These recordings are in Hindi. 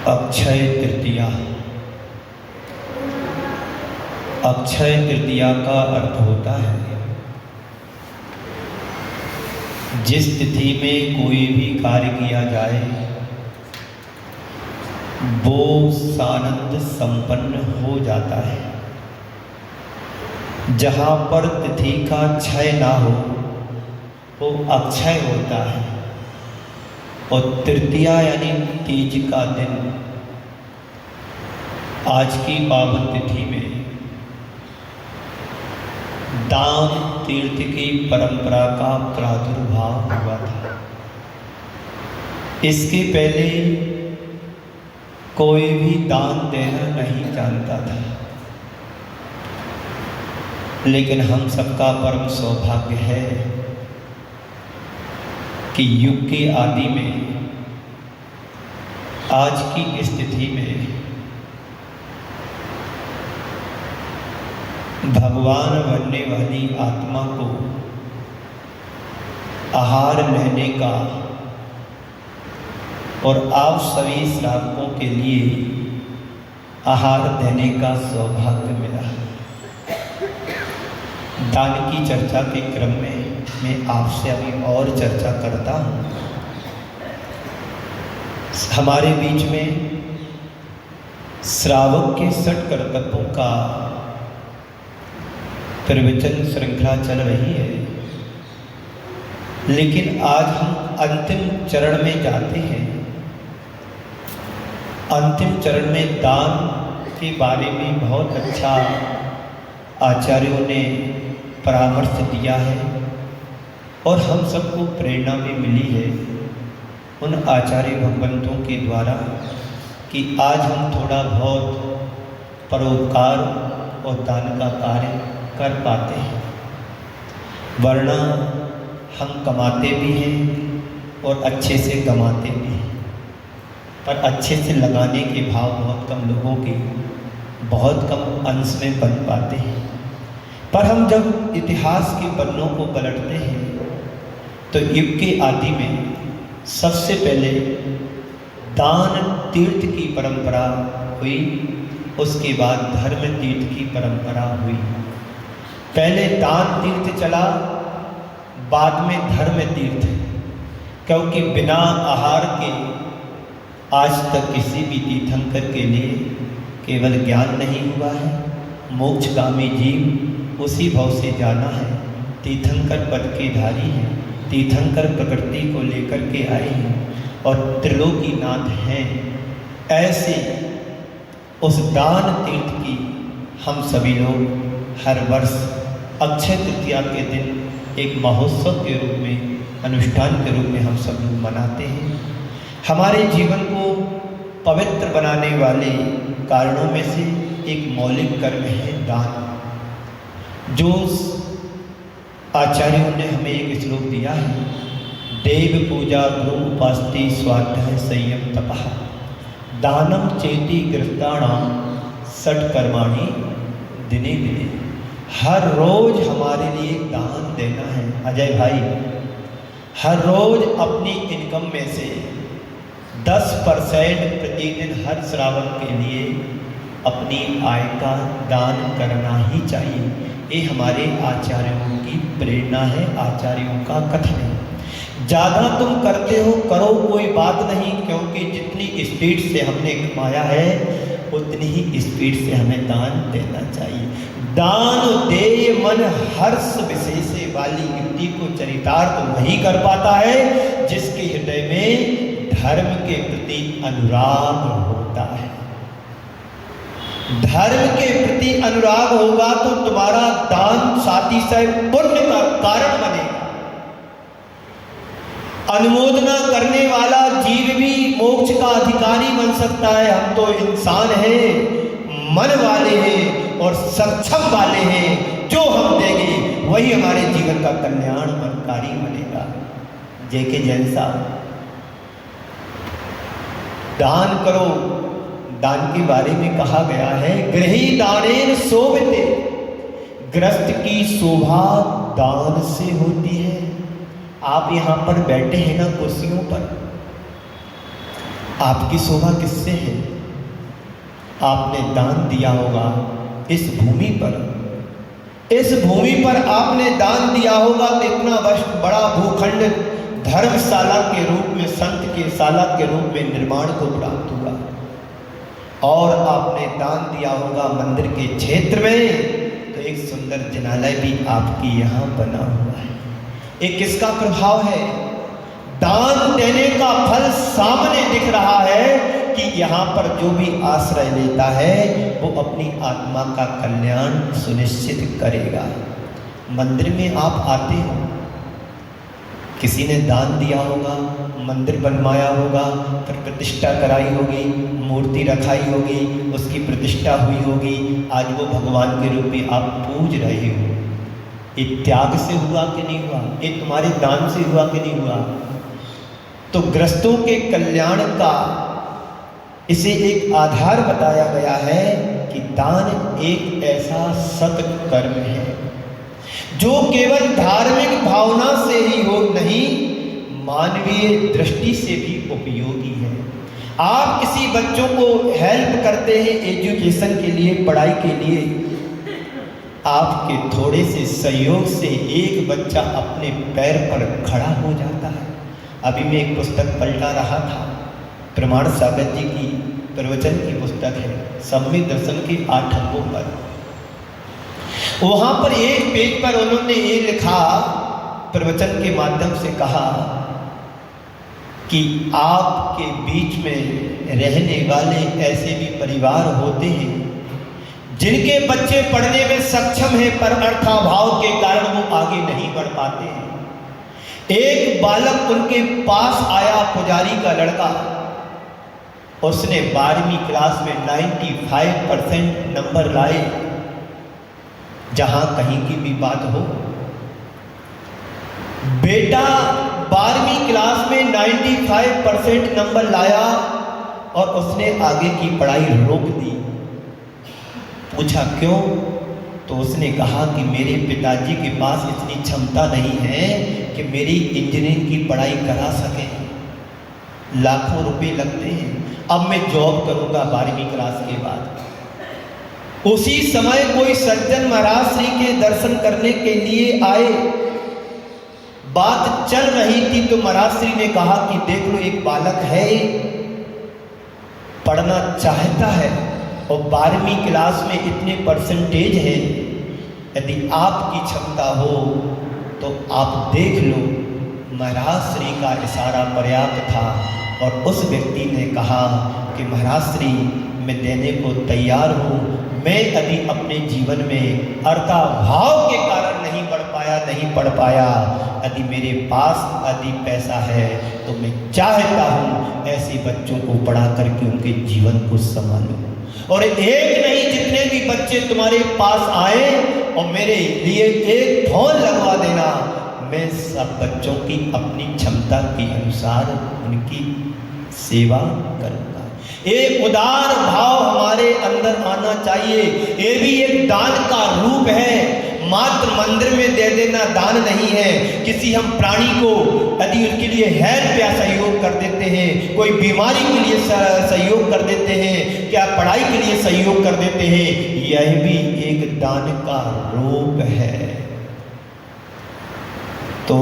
अक्षय तृतीया। अक्षय तृतीया का अर्थ होता है जिस तिथि में कोई भी कार्य किया जाए वो सानंद संपन्न हो जाता है। जहाँ पर तिथि का क्षय ना हो वो अक्षय होता है। और तृतीया यानी तीज का दिन आज की पावन तिथि में दान तीर्थ की परंपरा का प्रादुर्भाव हुआ था। इसके पहले कोई भी दान देना नहीं जानता था, लेकिन हम सबका परम सौभाग्य है कि युग के आदि में आज की स्थिति में भगवान बनने वाली आत्मा को आहार लेने का और आप सभी श्रावकों के लिए आहार देने का सौभाग्य मिला। दान की चर्चा के क्रम में मैं आपसे अभी और चर्चा करता हूँ। हमारे बीच में श्रावक के 60 कर्तव्यों का प्रवचन श्रृंखला चल रही है, लेकिन आज हम अंतिम चरण में जाते हैं। अंतिम चरण में दान के बारे में बहुत अच्छा आचार्यों ने परामर्श दिया है और हम सबको प्रेरणा भी मिली है उन आचार्य भगवंतों के द्वारा कि आज हम थोड़ा बहुत परोपकार और दान का कार्य कर पाते हैं। वरना हम कमाते भी हैं और अच्छे से कमाते भी हैं, पर अच्छे से लगाने के भाव बहुत कम लोगों के बहुत कम अंश में बन पाते हैं। पर हम जब इतिहास के पन्नों को पलटते हैं तो युग के आदि में सबसे पहले दान तीर्थ की परंपरा हुई, उसके बाद धर्म तीर्थ की परंपरा हुई। पहले दान तीर्थ चला, बाद में धर्म तीर्थ, क्योंकि बिना आहार के आज तक किसी भी तीर्थंकर के लिए केवल ज्ञान नहीं हुआ है। मोक्षगामी जीव उसी भाव से जाना है। तीर्थंकर पद के धारी हैं, तीर्थंकर प्रकृति को लेकर के आए हैं और त्रिलोकीनाथ हैं। ऐसे उस दान तीर्थ की हम सभी लोग हर वर्ष अक्षय तृतीया के दिन एक महोत्सव के रूप में, अनुष्ठान के रूप में हम सब लोग मनाते हैं। हमारे जीवन को पवित्र बनाने वाले कारणों में से एक मौलिक कर्म है दान। जो आचार्यों ने हमें एक श्लोक दिया है, देव पूजा गुरु उपास्ति स्वाध्याय संयम तपः दानम चेति गृहस्थाणाम षट् कर्माणि दिने दिने। हर रोज हमारे लिए दान देना है अजय भाई। हर रोज अपनी इनकम में से 10% प्रतिदिन हर श्रावण के लिए अपनी आय का दान करना ही चाहिए। ये हमारे आचार्यों की प्रेरणा है, आचार्यों का कथन है। ज़्यादा तुम करते हो करो, कोई बात नहीं, क्योंकि जितनी स्पीड से हमने कमाया है उतनी ही स्पीड से हमें दान देना चाहिए। दान दे मन हर्ष विशेष वाली युक्ति को चरितार्थ वही कर पाता है जिसके हृदय में धर्म के प्रति अनुराग होता है। धर्म के प्रति अनुराग होगा तो तुम्हारा दान साथी से पुण्य का कारण बनेगा। अनुमोदना करने वाला जीव भी मोक्ष का अधिकारी बन सकता है। हम तो इंसान हैं, मन वाले हैं और सक्षम वाले हैं। जो हम देंगे वही हमारे जीवन का कल्याणकारी बनेगा। जेके जैन साहब, दान करो। दान के बारे में कहा गया है, गृही दानेन शोभिते। ग्रस्त की शोभा दान से होती है। आप यहाँ पर बैठे हैं ना कुर्सियों पर, आपकी शोभा किससे है? आपने दान दिया होगा इस भूमि पर, इस भूमि पर आपने दान दिया होगा तो इतना बड़ा भूखंड धर्मशाला के रूप में, संत के शाला के रूप में निर्माण को प्राप्त हुआ। और आपने दान दिया होगा मंदिर के क्षेत्र में, तो एक सुंदर जनालय भी आपकी यहाँ बना हुआ है। एक किसका प्रभाव है? दान देने का फल सामने दिख रहा है कि यहाँ पर जो भी आश्रय लेता है वो अपनी आत्मा का कल्याण सुनिश्चित करेगा। मंदिर में आप आते हो, किसी ने दान दिया होगा, मंदिर बनवाया होगा, फिर प्रतिष्ठा कराई होगी, मूर्ति रखाई होगी, उसकी प्रतिष्ठा हुई होगी, आज वो भगवान के रूप में आप पूज रहे हो। ये त्याग से हुआ कि नहीं हुआ? ये तुम्हारे दान से हुआ कि नहीं हुआ? तो ग्रस्तों के कल्याण का इसे एक आधार बताया गया है कि दान एक ऐसा सत्कर्म है जो केवल धार्मिक भावना से ही हो नहीं, मानवीय दृष्टि से भी उपयोगी है। आप किसी बच्चों को हेल्प करते हैं एजुकेशन के लिए, पढ़ाई के लिए, आपके थोड़े से सहयोग से एक बच्चा अपने पैर पर खड़ा हो जाता है। अभी मैं एक पुस्तक पलटा रहा था, प्रमाण सागर जी की प्रवचन की पुस्तक है, सम्यक दर्शन के 8 अंगों पर। वहां पर एक पेज पर उन्होंने ये लिखा, प्रवचन के माध्यम से कहा कि आपके बीच में रहने वाले ऐसे भी परिवार होते हैं जिनके बच्चे पढ़ने में सक्षम हैं पर अर्थाभाव के कारण वो आगे नहीं बढ़ पाते हैं। एक बालक उनके पास आया, पुजारी का लड़का, उसने 12वीं क्लास में 95% नंबर लाए। जहां कहीं की भी बात हो, बेटा 12वीं क्लास में 95% नंबर लाया और उसने आगे की पढ़ाई रोक दी। पूछा क्यों? तो उसने कहा कि मेरे पिताजी के पास इतनी क्षमता नहीं है कि मेरी इंजीनियरिंग की पढ़ाई करा सके, लाखों रुपए लगते हैं, अब मैं जॉब करूंगा 12वीं क्लास के बाद। उसी समय कोई सज्जन महाराज श्री के दर्शन करने के लिए आए, बात चल रही थी तो महाराज श्री ने कहा कि देख लो, एक बालक है, पढ़ना चाहता है और 12वीं क्लास में इतने परसेंटेज है, यदि आपकी क्षमता हो तो आप देख लो। महाराज श्री का इशारा पर्याप्त था और उस व्यक्ति ने कहा कि महाराज श्री, मैं देने को तैयार हूँ। मैं यदि अपने जीवन में अर्थाभाव के कारण नहीं पढ़ पाया, यदि मेरे पास यदि पैसा है तो मैं चाहता हूँ ऐसे बच्चों को पढ़ा करके उनके जीवन को संभालूं। और एक नहीं, जितने भी बच्चे तुम्हारे पास आए और मेरे लिए एक फोन लगवा देना, मैं सब बच्चों की अपनी क्षमता के अनुसार उनकी सेवा करूंगा। एक उदार भाव हमारे अंदर आना चाहिए। ये भी एक दान का रूप है। मात्र मंदिर में दे देना दान नहीं है। किसी हम प्राणी को यदि उनके लिए हेल्प या सहयोग कर देते हैं, कोई बीमारी के लिए सहयोग कर देते हैं, क्या पढ़ाई के लिए सहयोग कर देते हैं, यह भी एक दान का रूप है। तो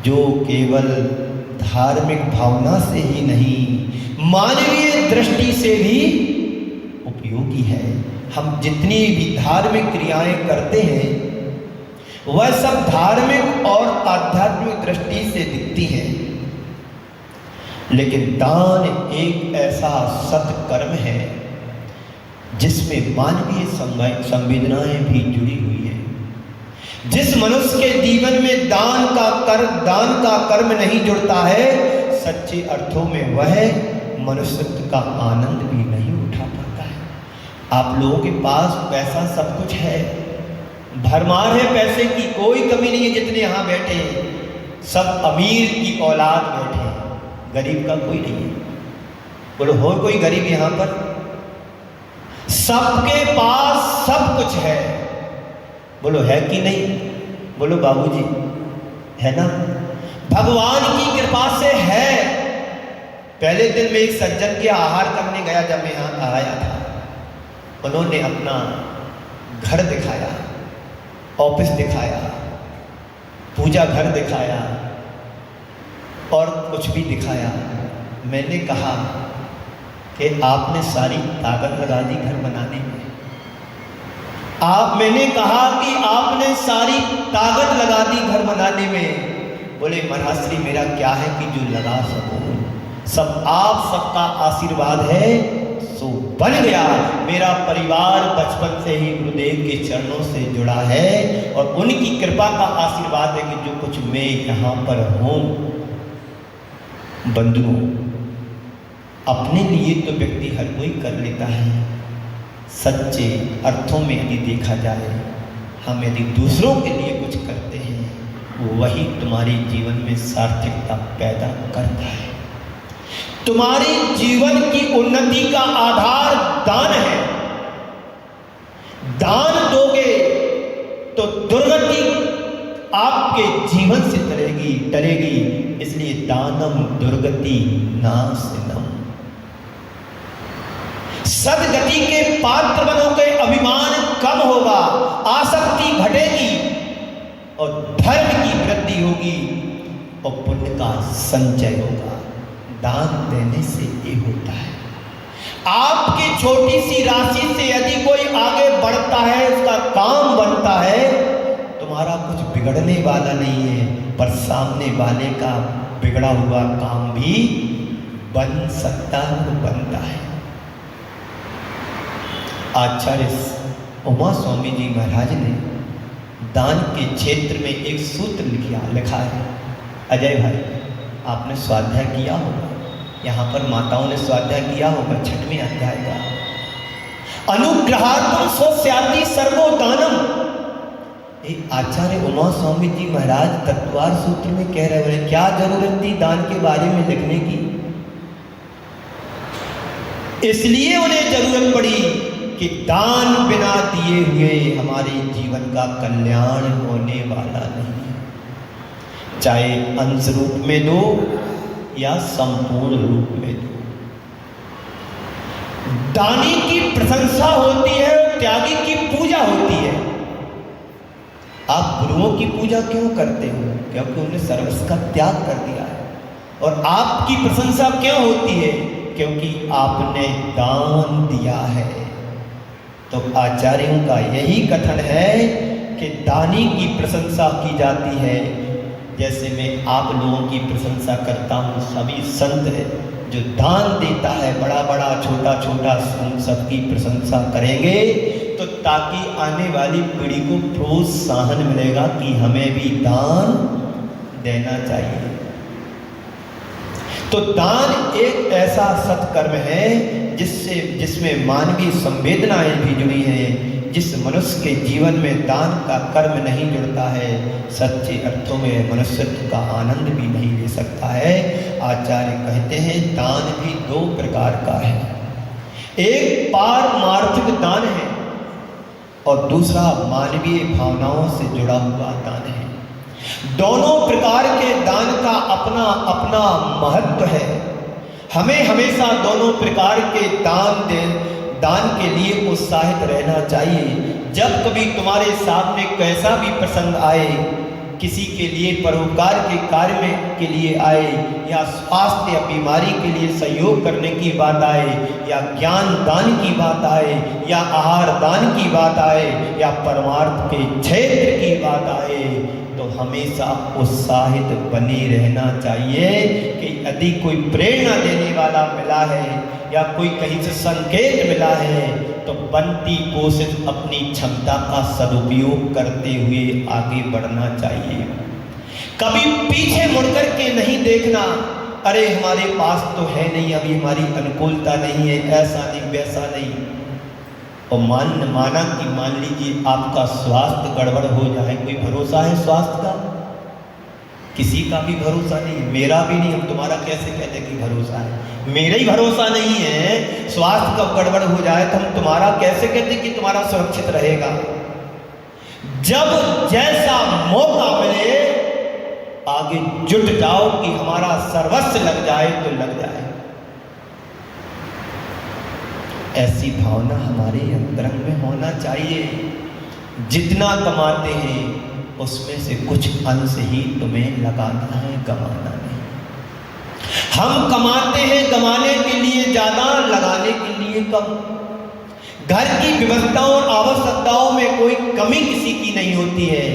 जो केवल धार्मिक भावना से ही नहीं, मानवीय दृष्टि से भी उपयोगी है। हम जितनी भी धार्मिक क्रियाएं करते हैं वह सब धार्मिक और आध्यात्मिक दृष्टि से दिखती हैं, लेकिन दान एक ऐसा सत्कर्म है जिसमें मानवीय संवेदनाएं भी जुड़ी हुई है। जिस मनुष्य के जीवन में दान का कर्म नहीं जुड़ता है, सच्चे अर्थों में वह मनुष्यत्व का आनंद भी नहीं उठा पाता है। आप लोगों के पास पैसा सब कुछ है, भरमार है पैसे की, कोई कमी नहीं है। जितने यहाँ बैठे हैं सब अमीर की औलाद बैठे हैं, गरीब का कोई नहीं है। बोलो हो कोई गरीब यहाँ पर? सबके पास सब कुछ है। बोलो है कि नहीं? बोलो बाबूजी, है ना? भगवान की कृपा से है। पहले दिन में एक सज्जन के आहार करने गया, जब मैं यहाँ आया था, उन्होंने अपना घर दिखाया, ऑफिस दिखाया, पूजा घर दिखाया और कुछ भी दिखाया। मैंने कहा कि आपने सारी ताकत लगा दी घर बनाने में। मैंने कहा कि आपने सारी ताकत लगा दी घर बनाने में। बोले महाराज श्री मेरा क्या है कि जो लगा सकूं, सब आप सबका आशीर्वाद है सो बन गया। मेरा परिवार बचपन से ही गुरुदेव के चरणों से जुड़ा है और उनकी कृपा का आशीर्वाद है कि जो कुछ मैं यहाँ पर हूँ। बंधुओं, अपने लिए तो व्यक्ति हर कोई कर लेता है, सच्चे अर्थों में यदि देखा जाए, हम यदि दूसरों के लिए कुछ करते हैं, वही तुम्हारे जीवन में सार्थकता पैदा करता है। तुम्हारे जीवन की उन्नति का आधार दान है। दान दोगे तो दुर्गति आपके जीवन से टलेगी। इसलिए दानम दुर्गति नाशनम। सदगति के पात्र बनोगे, अभिमान कम होगा, आसक्ति घटेगी और धर्म की वृद्धि होगी और पुण्य का संचय होगा। दान देने से ये होता है। आपकी छोटी सी राशि से यदि कोई आगे बढ़ता है, उसका काम बनता है, तुम्हारा कुछ बिगड़ने वाला नहीं है, पर सामने वाले का बिगड़ा हुआ काम भी बन सकता है, बनता है। आचार्य उमा स्वामी जी महाराज ने दान के क्षेत्र में एक सूत्र लिखा है। अजय भाई, आपने स्वाध्याय किया होगा, यहाँ पर माताओं ने स्वाध्याय किया होगा 6वें अध्याय का। अनुग्रहार्थम स्वस्याति सर्वो दानम। आचार्य उमा स्वामी जी महाराज तत्वार सूत्र में कह रहे हैं, क्या जरूरत थी दान के बारे में लिखने की? इसलिए उन्हें जरूरत पड़ी कि दान बिना दिए हुए हमारे जीवन का कल्याण होने वाला नहीं, चाहे अंश रूप में दो या संपूर्ण रूप में दो। दानी की प्रशंसा होती है और त्यागी की पूजा होती है। आप गुरुओं की पूजा क्यों करते हो? क्योंकि उन्होंने सर्वस्व का त्याग कर दिया है। और आपकी प्रशंसा क्यों होती है? क्योंकि आपने दान दिया है। तो आचार्यों का यही कथन है कि दानी की प्रशंसा की जाती है। जैसे मैं आप लोगों की प्रशंसा करता हूँ, सभी संत है जो दान देता है, बड़ा बड़ा छोटा छोटा सबकी प्रशंसा करेंगे, तो ताकि आने वाली पीढ़ी को प्रोत्साहन मिलेगा कि हमें भी दान देना चाहिए। तो दान एक ऐसा सत्कर्म है जिसमें मानवीय संवेदनाएं भी जुड़ी हैं। जिस मनुष्य के जीवन में दान का कर्म नहीं जुड़ता है, सच्चे अर्थों में मनुष्यत्व का आनंद भी नहीं ले सकता है। आचार्य कहते हैं दान भी दो प्रकार का है। एक पारमार्थिक दान है और दूसरा मानवीय भावनाओं से जुड़ा हुआ दान है। दोनों प्रकार के दान का अपना अपना महत्व है। हमें हमेशा दोनों प्रकार के दान के लिए उत्साहित रहना चाहिए। जब कभी तुम्हारे सामने कैसा भी प्रसंग आए, किसी के लिए परोपकार के कार्य के लिए आए, या स्वास्थ्य या बीमारी के लिए सहयोग करने की बात आए, या ज्ञान दान की बात आए, या आहार दान की बात आए, या परमार्थ के क्षेत्र की बात आए, तो हमेशा उत्साहित बने रहना चाहिए कि यदि कोई प्रेरणा देने वाला मिला है या कोई कहीं से संकेत मिला है, तो बनती कोशिश अपनी क्षमता का सदुपयोग करते हुए आगे बढ़ना चाहिए। कभी पीछे मुड़कर के नहीं देखना, अरे हमारे पास तो है नहीं, अभी हमारी अनुकूलता नहीं है, ऐसा नहीं वैसा नहीं। और माना कि मान लीजिए आपका स्वास्थ्य गड़बड़ हो जाए, कोई भरोसा है स्वास्थ्य का? किसी का भी भरोसा नहीं, मेरा भी नहीं। हम तुम्हारा कैसे कहते कि भरोसा है? मेरा ही भरोसा नहीं है। स्वास्थ्य का गड़बड़ हो जाए तो हम तुम्हारा कैसे कहते कि तुम्हारा सुरक्षित रहेगा? जब जैसा मौका मिले आगे जुट जाओ कि हमारा सर्वस्व लग जाए तो लग जाए। ऐसी भावना हमारे अंतरंग में होना चाहिए। जितना कमाते हैं उसमें से कुछ अंश ही तुम्हें लगाना है, गंवाना नहीं। हम कमाते हैं गंवाने के लिए ज़्यादा, लगाने के लिए कम। घर की व्यवस्थाओं और आवश्यकताओं में कोई कमी किसी की नहीं होती है,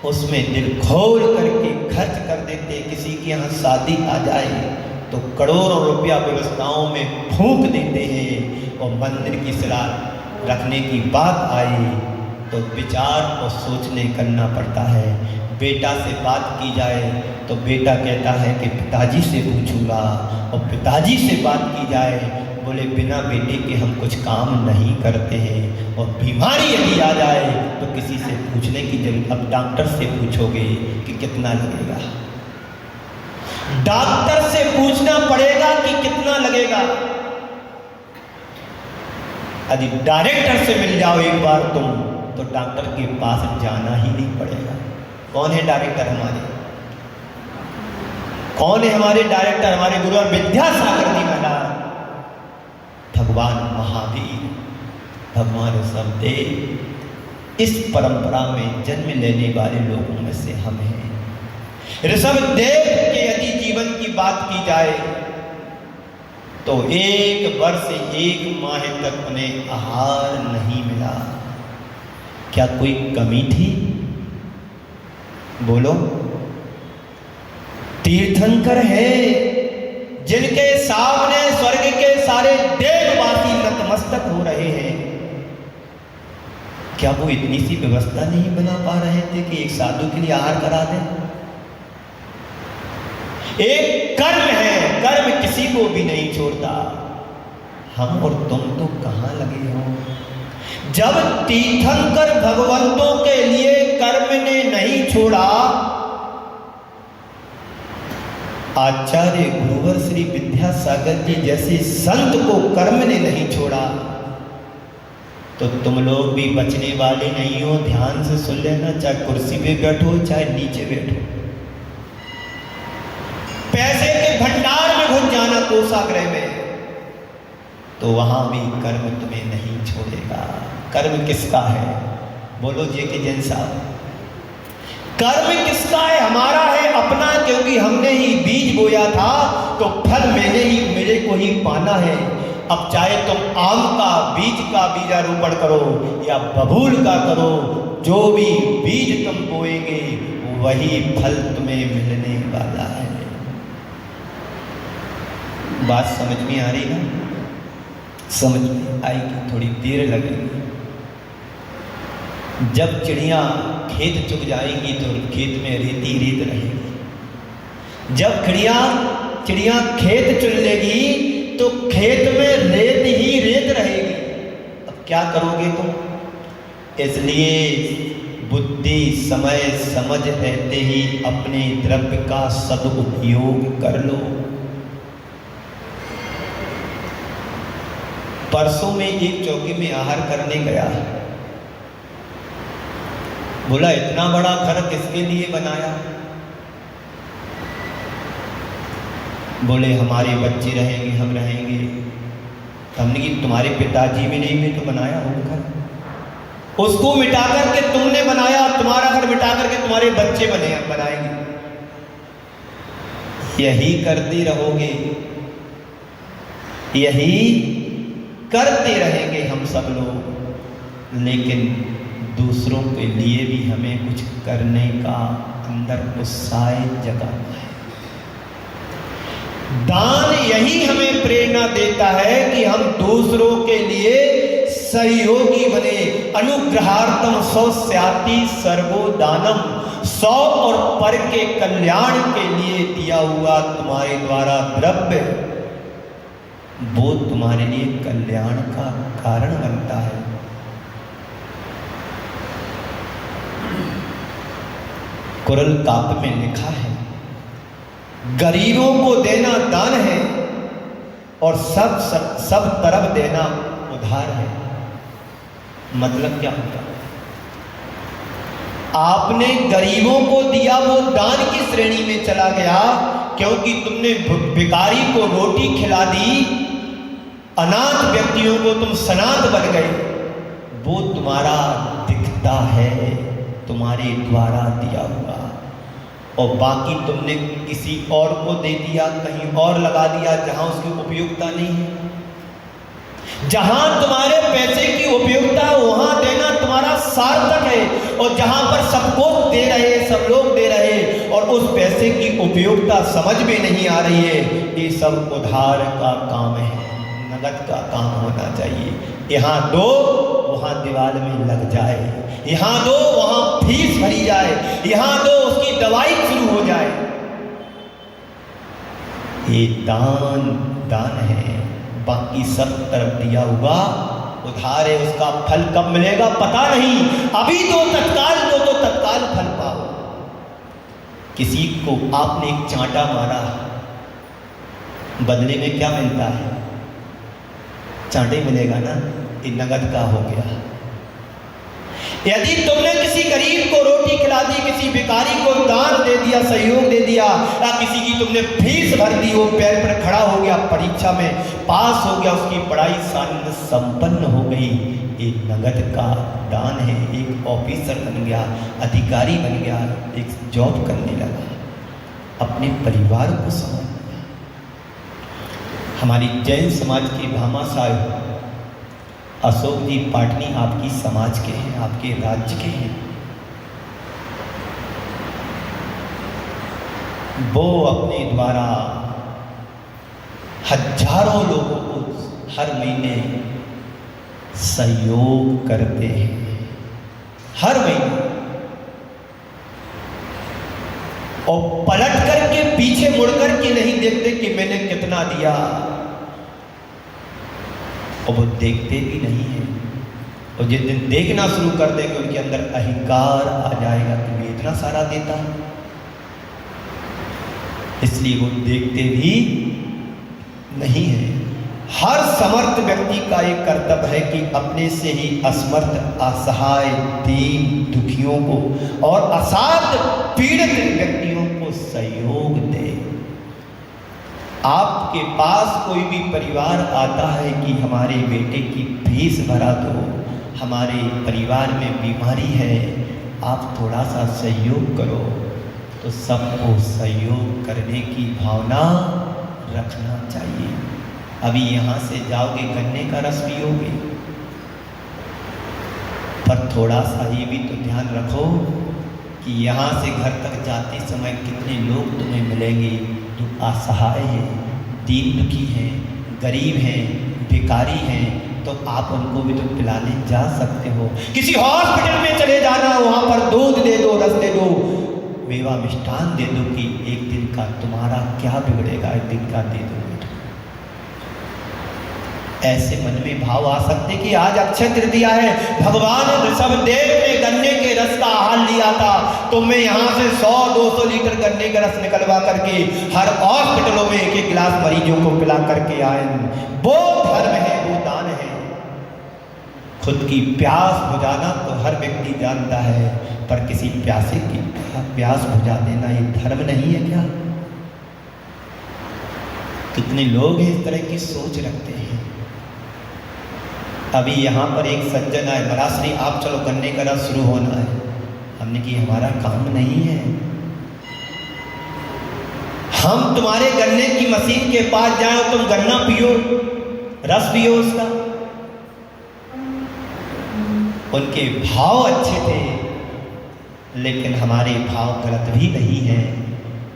उसमें दिल खोल करके खर्च कर देते। किसी के यहाँ शादी आ जाए तो करोड़ों रुपया व्यवस्थाओं में फूंक देते हैं, और मंदिर की सलाह रखने की बात आई तो विचार और सोचने करना पड़ता है। बेटा से बात की जाए तो बेटा कहता है कि पिताजी से पूछूंगा, और पिताजी से बात की जाए बोले बिना बेटे के हम कुछ काम नहीं करते हैं। और बीमारी यदि आ जाए तो किसी से पूछने की जरूरत, अब डॉक्टर से पूछोगे कि कितना लगेगा, डॉक्टर से पूछना पड़ेगा कि कितना लगेगा। यदि डायरेक्टर से मिल जाओ एक बार तुम तो डॉक्टर के पास जाना ही नहीं पड़ेगा। कौन है डायरेक्टर हमारे? कौन है हमारे डायरेक्टर? हमारे गुरु विद्यासागर जी महाराज, भगवान महावीर, भगवान ऋषभदेव। इस परंपरा में जन्म लेने वाले लोगों में से हम हैं। ऋषभदेव के यदि जीवन की बात की जाए तो 1 वर्ष 1 माह तक उन्हें आहार नहीं मिला। क्या कोई कमी थी? बोलो। तीर्थंकर है जिनके सामने स्वर्ग के सारे देववासी नतमस्तक हो रहे हैं। क्या वो इतनी सी व्यवस्था नहीं बना पा रहे थे कि एक साधु के लिए आहार करा दें? एक कर्म है, कर्म किसी को भी नहीं छोड़ता। हम और तुम तो कहां लगे हो? जब तीर्थंकर भगवंतों के लिए कर्म ने नहीं छोड़ा, आचार्य गुरुवर श्री विद्यासागर जी जैसे संत को कर्म ने नहीं छोड़ा, तो तुम लोग भी बचने वाले नहीं हो। ध्यान से सुन लेना, चाहे कुर्सी पे बैठो चाहे नीचे बैठो। पैसे के भंडार में घुस जाना कोषागृह में, तो वहां भी कर्म तुम्हें नहीं छोड़ेगा। कर्म किसका है? बोलो जे के जैन साहब, कर्म किसका है? हमारा है अपना, क्योंकि हमने ही बीज बोया था तो फल मेरे को ही पाना है। अब चाहे तुम आम का बीज का बीजारोपण करो या बबूल का करो, जो भी बीज तुम बोएंगे वही फल तुम्हें मिलने वाला है। बात समझ में आ रही ना? समझ में आएगी, थोड़ी देर लगेगी। जब चिड़िया खेत चुग जाएंगी तो खेत में रेती रेत रहेगी। जब चिड़िया खेत चुन लेगी तो खेत में रेत ही रेत रहेगी। अब क्या करोगे तुम? इसलिए बुद्धि समय समझ रहते ही अपने द्रव्य का सदुपयोग कर लो। परसों में एक चौकी में आहार करने गया, बोला इतना बड़ा घर किसके लिए बनाया? बोले हमारे बच्चे रहेंगे, हम रहेंगे। हमने कि तुम्हारे पिताजी में नहीं में तो बनाया हो घर, उसको मिटा करके तुमने बनाया, तुम्हारा घर मिटा करके तुम्हारे बच्चे बनाएंगे। यही करते रहोगे, यही करते रहेंगे हम सब लोग, लेकिन दूसरों के लिए भी हमें कुछ करने का अंदर उत्साह जगाना है। दान यही हमें प्रेरणा देता है कि हम दूसरों के लिए सहयोगी बने। अनुग्रहार्थम सौ स्याति सर्वो दानम, सौ और पर के कल्याण के लिए दिया हुआ तुम्हारे द्वारा द्रव्य, वो तुम्हारे लिए कल्याण का कारण बनता है। कुरल काव्य में लिखा है, गरीबों को देना दान है और सब तरफ देना उधार है। मतलब क्या होता? आपने गरीबों को दिया वो दान की श्रेणी में चला गया, क्योंकि तुमने भिखारी को रोटी खिला दी, अनाथ व्यक्तियों को तुम सनाथ बन गए, वो तुम्हारा दिखता है, तुम्हारे द्वारा दिया हुआ, और बाकी तुमने किसी और को दे दिया, कहीं और लगा दिया जहां उसकी उपयोगिता नहीं है। जहां तुम्हारे पैसे की उपयोगिता है वहां देना तुम्हारा सार्थक है, और जहां पर सबको दे रहे, सब लोग दे रहे और उस पैसे की उपयोगिता समझ में नहीं आ रही है, ये सब उधार का काम है, नगद का काम होना चाहिए। यहाँ दो वहाँ दीवार में लग जाए, यहाँ दो वहाँ फीस भरी जाए, यहाँ दो उसकी दवाई शुरू हो जाए। ये दान है, बाकी सब तरफ दिया हुआ उधार है, उसका फल कब मिलेगा पता नहीं। अभी तो तत्काल फल पाओ। किसी को आपने एक चांटा मारा, बदले में क्या मिलता है? चांटे मिलेगा ना, ये नगद का हो गया। यदि तुमने किसी गरीब को रोटी खिला दी, किसी भिखारी को दान दे दिया, सहयोग दे दिया, या किसी की तुमने फीस भर दी, वो पैर पर खड़ा हो गया, परीक्षा में पास हो गया, उसकी पढ़ाई संपन्न हो गई, एक नगद का दान है। एक ऑफिसर बन गया, अधिकारी बन गया, एक जॉब करने लगा, अपने परिवार को समझ। हमारी जैन समाज के भामा साहब अशोक जी पाटनी आपकी समाज के हैं, आपके राज्य के हैं। वो अपने द्वारा हजारों लोगों को हर महीने सहयोग करते हैं, हर महीने, और पलट करके पीछे मुड़ करके नहीं देखते कि मैंने कितना दिया, और वो देखते भी नहीं है। और जिस दिन देखना शुरू कर देंगे उनके अंदर अहंकार आ जाएगा कि मैं इतना सारा देता, इसलिए वो देखते भी नहीं है। हर समर्थ व्यक्ति का एक कर्तव्य है कि अपने से ही असमर्थ, असहाय, दीन, दुखियों को और असाध्य पीड़ित व्यक्तियों को सहयोग दे। आपके पास कोई भी परिवार आता है कि हमारे बेटे की फीस भरा दो, हमारे परिवार में बीमारी है, आप थोड़ा सा सहयोग करो, तो सबको सहयोग करने की भावना रखना चाहिए। अभी यहाँ से जाओगे गन्ने का रस पियोगे, पर थोड़ा सा ये भी तो ध्यान रखो कि यहाँ से घर तक जाते समय कितने लोग तुम्हें मिलेंगे जो असहाय हैं, दीन दुखी हैं, गरीब हैं, भिखारी हैं, तो आप उनको भी तो पिलाने जा सकते हो। किसी हॉस्पिटल में चले जाना, वहाँ पर दूध दे दो, रस दे दो, मेवा मिष्ठान दे दो कि एक दिन का तुम्हारा क्या बिगड़ेगा, एक दिन का दे दो। ऐसे मन में भाव आ सकते कि आज अक्षय तृतीया है, भगवान ऋषभदेव ने गन्ने के रस का आहार लिया था, तो मैं यहाँ से 100-200 लीटर गन्ने का रस निकलवा करके हर हॉस्पिटलों में एक एक गिलास मरीजों को पिला करके आए। वो धर्म है, वो दान है। खुद की प्यास बुझाना तो हर व्यक्ति जानता है, पर किसी प्यासे की प्यास बुझा देना ये धर्म नहीं है क्या? कितने लोग इस तरह की सोच रखते हैं। अभी यहाँ पर एक सज्जन आए, महाराज आप चलो गन्ने का रस शुरू होना है। हमने कि हमारा काम नहीं है, हम तुम्हारे गन्ने की मशीन के पास जाए और तुम गन्ना पियो, रस पियो उसका। उनके भाव अच्छे थे, लेकिन हमारे भाव गलत भी नहीं है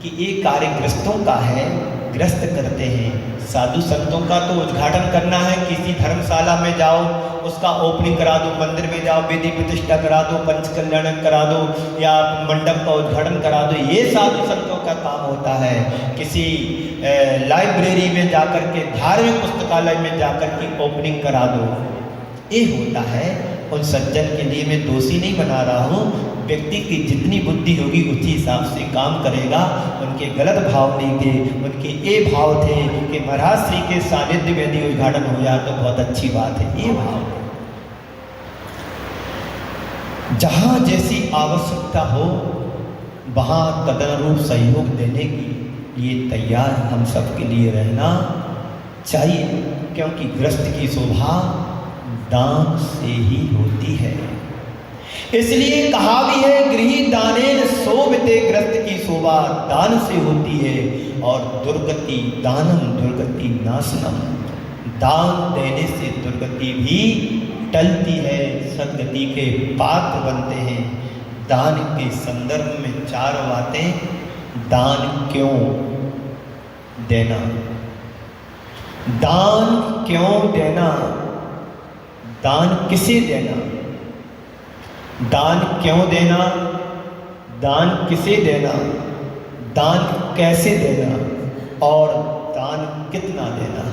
कि ये कार्य ग्रस्तों का है, ग्रस्त करते हैं। साधु संतों का तो उद्घाटन करना है, किसी धर्मशाला में जाओ, उसका ओपनिंग करा दो, मंदिर में जाओ, वेदी प्रतिष्ठा करा दो, पंच कल्याण करा दो, या मंडप का उद्घाटन करा दो, ये साधु संतों का काम होता है। किसी लाइब्रेरी में जाकर के, धार्मिक पुस्तकालय में जाकर के ओपनिंग करा दो, ये होता है। उन सज्जन के लिए मैं दोषी नहीं बना रहा हूँ, व्यक्ति की जितनी बुद्धि होगी उसी हिसाब से काम करेगा। उनके गलत भाव नहीं थे, उनके ये भाव थे कि महाराज श्री के सानिध्य में यदि उद्घाटन हो जाए तो बहुत अच्छी बात है, ये भाव। जहाँ जैसी आवश्यकता हो वहाँ तदनुरूप सहयोग देने के लिए तैयार हम सब के लिए रहना चाहिए। क्योंकि ग्रस्त की शोभा दान से ही होती है। इसलिए कहा भी है, गृही दानेन शोभते, ग्रस्त की शोभा दान से होती है। और दुर्गति दानम दुर्गति नाशनम, दान देने से दुर्गति भी टलती है, सद्गति के पात्र बनते हैं। दान के संदर्भ में 4 बातें। दान क्यों देना, दान क्यों देना, दान किसे देना, दान क्यों देना, दान किसे देना, दान कैसे देना और दान कितना देना।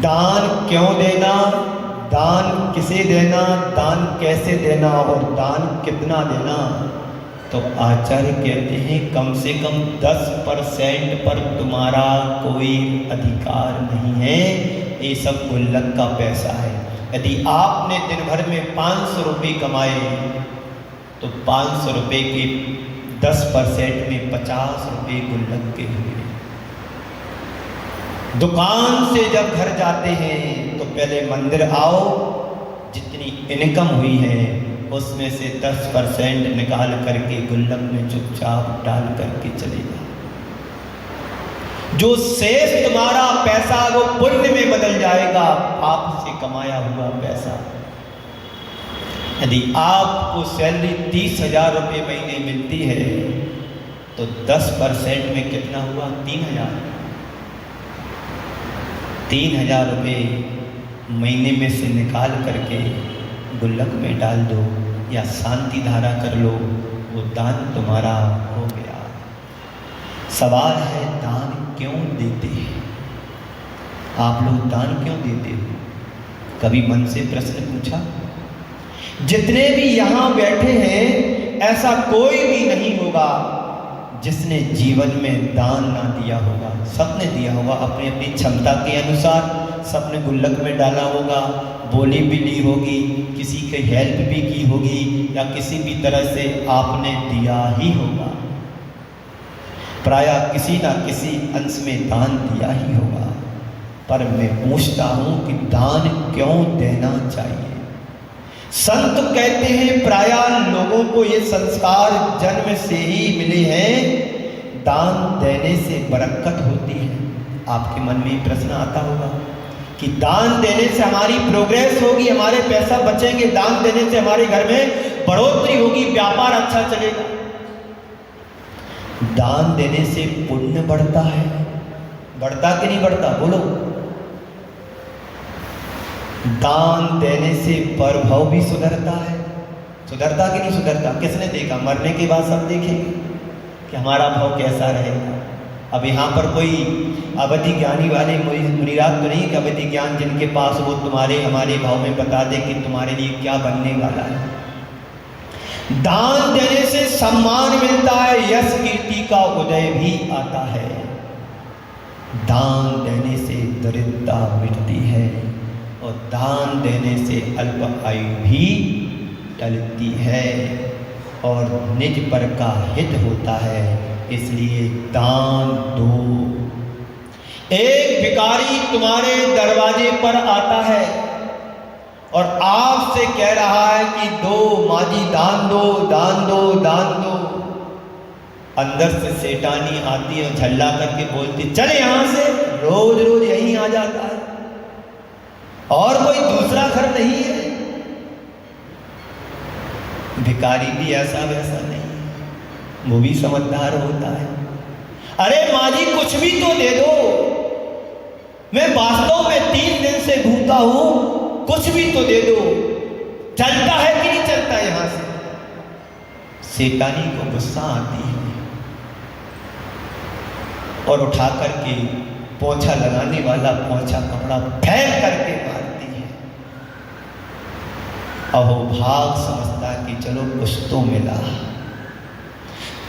दान क्यों देना, दान किसे देना, दान कैसे देना और दान कितना देना। तो आचार्य कहते हैं कम से कम 10% पर तुम्हारा कोई अधिकार नहीं है, ये सब गुल्लक का पैसा है। यदि आपने दिन भर में 500 रुपये कमाए तो 500 रुपये के 10% में 50 रुपये गुल्लक के हुए। दुकान से जब घर जाते हैं तो पहले मंदिर आओ, जितनी इनकम हुई है उसमें से 10% निकाल करके गुल्लक में चुपचाप डाल करके चले जाओ। जो शेष तुम्हारा पैसा वो पुण्य में बदल जाएगा, पाप से कमाया हुआ पैसा। यदि आपको सैलरी 30,000 रुपये महीने मिलती है तो 10% में कितना हुआ? 3,000। 3,000 रुपये महीने में से निकाल करके गुल्लक में डाल दो या शांति धारा कर लो, वो दान तुम्हारा हो गया। सवाल है दान क्यों देते हैं? आप लोग दान क्यों देते हो? कभी मन से प्रश्न पूछा? जितने भी यहाँ बैठे हैं ऐसा कोई भी नहीं होगा जिसने जीवन में दान ना दिया होगा। सबने दिया होगा अपनी अपनी क्षमता के अनुसार, सबने गुल्लक में डाला होगा, बोली भी ली होगी, किसी की हेल्प भी की होगी या किसी भी तरह से आपने दिया ही होगा। प्रायः किसी ना किसी अंश में दान दिया ही होगा। पर मैं पूछता हूँ कि दान क्यों देना चाहिए? संत कहते हैं प्रायः लोगों को ये संस्कार जन्म से ही मिले हैं, दान देने से बरकत होती है। आपके मन में प्रश्न आता होगा कि दान देने से हमारी प्रोग्रेस होगी, हमारे पैसा बचेंगे, दान देने से हमारे घर में बढ़ोतरी होगी, व्यापार अच्छा चलेगा। दान देने से पुण्य बढ़ता है, बढ़ता कि नहीं बढ़ता? बोलो। दान देने से प्रभाव भी सुधरता है, सुधरता कि नहीं सुधरता? किसने देखा? मरने के बाद सब देखेंगे कि हमारा भाव कैसा रहेगा। अब यहाँ पर कोई अवधि ज्ञानी वाले मुनिराज तो नहीं कि अवधि ज्ञान जिनके पास वो तुम्हारे हमारे भाव में बता दे कि तुम्हारे लिए क्या बनने वाला है। दान देने से सम्मान मिलता है, यश कीर्ति का उदय भी आता है। दान देने से दरिद्रता मिटती है और दान देने से अल्प आयु भी टलती है और निज पर का हित होता है। इसलिए दान दो। एक भिखारी तुम्हारे दरवाजे पर आता है और आपसे कह रहा है कि दो माजी, दान दो, दान दो, दान दो। अंदर से शैतानी आती है और झल्ला करके बोलती, चले यहां से, रोज रोज यहीं आ जाता है और कोई दूसरा घर नहीं है। भिखारी भी ऐसा वैसा नहीं, वो भी समझदार होता है। अरे माजी कुछ भी तो दे दो, मैं वास्तव में 3 दिन से भूखा हूं, कुछ भी तो दे दो। चलता है कि नहीं चलता? यहां से शैतानी को गुस्सा आती है और उठा करके पोंछा लगाने वाला पोंछा कपड़ा फेंक करके मारती है। अहो भाग समझता कि चलो कुछ तो मिला,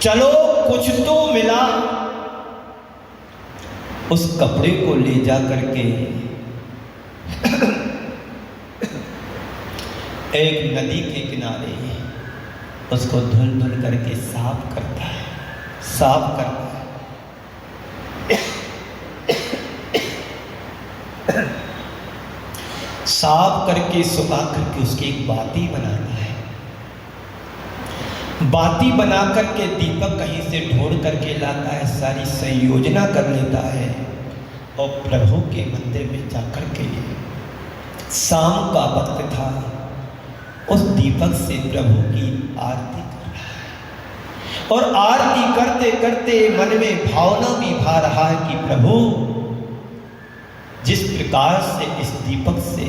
चलो कुछ तो मिला। उस कपड़े को ले जा करके एक नदी के किनारे उसको धुल धुल करके साफ करता है, साफ करता है। साफ करके सुखा करके उसकी एक बाती बनाता है। बाती बना करके दीपक कहीं से ढूंढ करके लाता है, सारी संयोजना कर लेता है और प्रभु के मंदिर में जाकर के, शाम का वक्त था, उस दीपक से प्रभु की आरती कर रहा है। और आरती करते करते मन में भावना भी भा रहा है कि प्रभु जिस प्रकार से इस दीपक से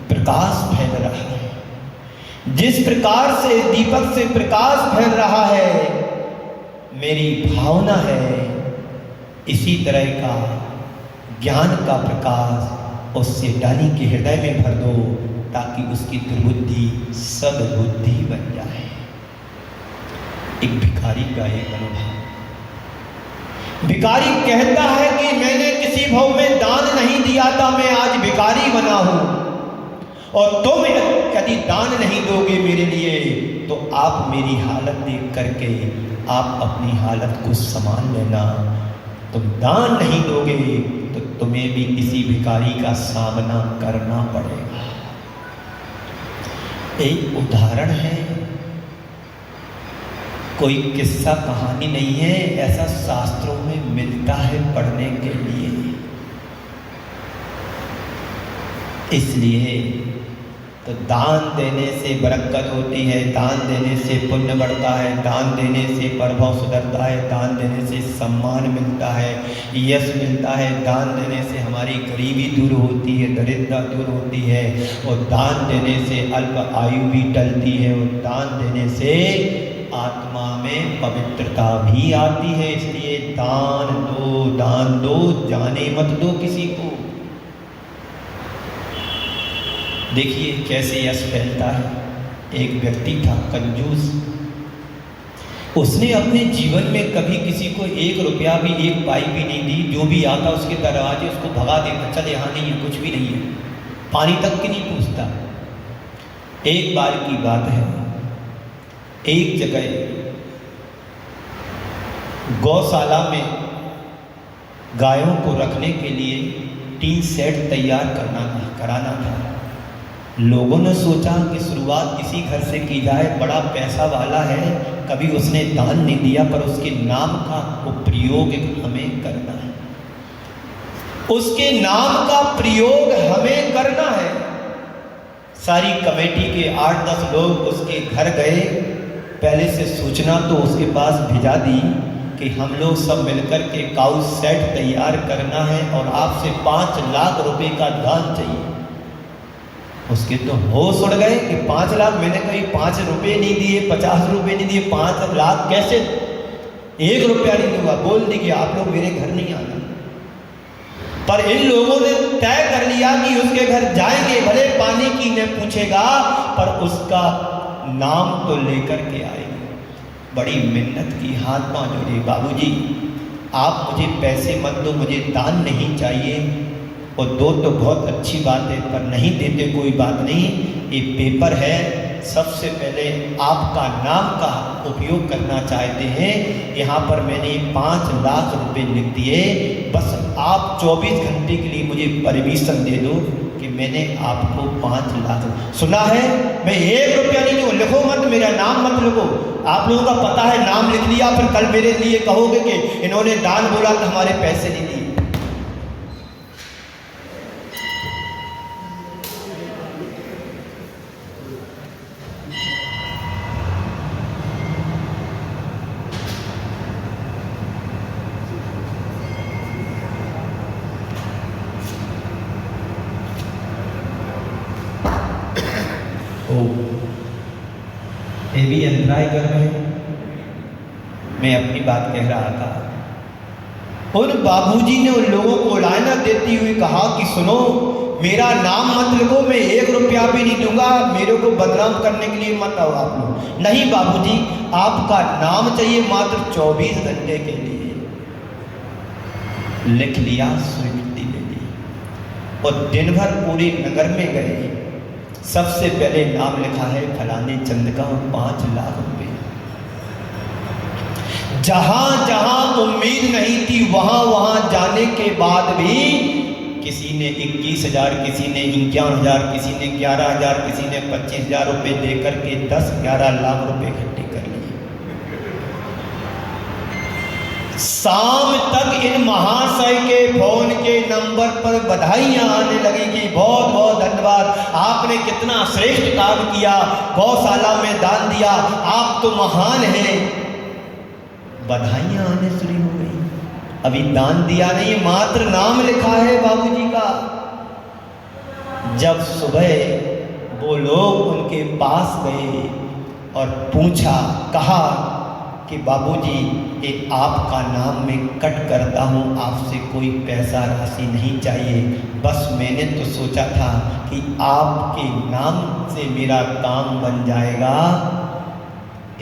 प्रकाश फैल रहा है, जिस प्रकार से दीपक से प्रकाश फैल रहा है, मेरी भावना है इसी तरह का ज्ञान का प्रकाश उससे डाली के हृदय में भर दो, ताकि उसकी दुर्बुद्धि सद्बुद्धि बन जाए। एक भिखारी का एक अनुभव। भिखारी कहता है कि मैंने किसी भाव में दान नहीं दिया था, मैं आज भिखारी बना हूं, और तुम यदि दान नहीं दोगे मेरे लिए तो आप मेरी हालत देख करके आप अपनी हालत को संभाल लेना। तुम दान नहीं दोगे तो तुम्हें भी किसी भिखारी का सामना करना पड़ेगा। एक उदाहरण है, कोई किस्सा कहानी नहीं है, ऐसा शास्त्रों में मिलता है पढ़ने के लिए। इसलिए तो दान देने से बरकत होती है, दान देने से पुण्य बढ़ता है, दान देने से प्रभाव सुधरता है, दान देने से सम्मान मिलता है, यश मिलता है, दान देने से हमारी गरीबी दूर होती है, दरिद्रता दूर होती है, और दान देने से अल्प आयु भी टलती है, और दान देने से आत्मा में पवित्रता भी आती है। इसलिए दान दो, जाने मत दो किसी को। देखिए कैसे यश फैलता है। एक व्यक्ति था कंजूस, उसने अपने जीवन में कभी किसी को 1 रुपया भी, 1 पाई भी नहीं दी। जो भी आता उसके दरवाजे उसको भगा देता, चल यहाँ नहीं है, कुछ भी नहीं है, पानी तक की नहीं पूछता। एक बार की बात है, एक जगह गौशाला में गायों को रखने के लिए टीन सेट तैयार कराना था। लोगों ने सोचा कि शुरुआत इसी घर से की जाए, बड़ा पैसा वाला है, कभी उसने दान नहीं दिया, पर उसके नाम का प्रयोग हमें करना है, उसके नाम का प्रयोग हमें करना है। सारी कमेटी के 8-10 लोग उसके घर गए, पहले से सूचना तो उसके पास भिजा दी कि हम लोग सब मिलकर के काउ सेट तैयार करना है और आपसे 5 लाख रुपए का दान चाहिए। उसके तो होश उड़ गए कि 5 लाख, मैंने कहीं 5 रुपये नहीं दिए, 50 रुपये नहीं दिए, 5 लाख कैसे, 1 रुपया नहीं दूंगा। बोल दी कि आप लोग मेरे घर नहीं आना। पर इन लोगों ने तय कर लिया कि उसके घर जाएंगे, भले पानी की न पूछेगा, पर उसका नाम तो लेकर के आएंगे। बड़ी मिन्नत की, हाथ पांव जोड़े, बाबूजी आप मुझे पैसे मत दो, मुझे दान नहीं चाहिए, और दो तो बहुत अच्छी बात है, पर नहीं देते कोई बात नहीं, ये पेपर है, सबसे पहले आपका नाम का उपयोग करना चाहते हैं, यहाँ पर मैंने 5 लाख रुपए लिख दिए, बस आप 24 घंटे के लिए मुझे परमिशन दे दो कि मैंने आपको 5 लाख। सुना है, मैं 1 रुपया नहीं दूँ, लिखो मत, मेरा नाम मत लिखो। आप लोगों का पता है, नाम लिख लिया, फिर कल मेरे लिए कहोगे कि इन्होंने दान बोला तो हमारे पैसे नहीं दिए। ये भी अंतराय कर रहे हैं। मैं अपनी बात कह रहा था। उन बाबूजी ने उन लोगों को लाना देती हुई कहा कि सुनो, मेरा नाम मत लिखो, मैं 1 रुपया भी नहीं दूंगा, मेरे को बदनाम करने के लिए मत आओ आप लोग। नहीं बाबूजी, आपका नाम चाहिए मात्र 24 घंटे के लिए। लिख लिया, स्वीकृति ले ली, और दिन भर पूरे नगर में गए। सबसे पहले नाम लिखा है फलाने चंद का, 5 लाख रुपए। जहां जहां उम्मीद नहीं थी, वहां वहां जाने के बाद भी किसी ने 21,000, किसी ने 51,000, किसी ने 11,000, किसी ने 25,000 रुपये देकर के 10-11 लाख रुपए इकट्ठे कर लिए। शाम तक इन महाशय के फोन के नंबर पर बधाइयां आने लगी कि बहुत बहुत धन्यवाद, आपने कितना श्रेष्ठ काम किया, गौशाला में दान दिया, आप तो महान हैं। बधाइयां आने शुरू हो गई। अभी दान दिया नहीं, मात्र नाम लिखा है बाबूजी का। जब सुबह वो लोग उनके पास गए और पूछा, कहा कि बाबूजी ये आपका नाम मैं कट करता हूँ, आपसे कोई पैसा राशि नहीं चाहिए, बस मैंने तो सोचा था कि आपके नाम से मेरा काम बन जाएगा,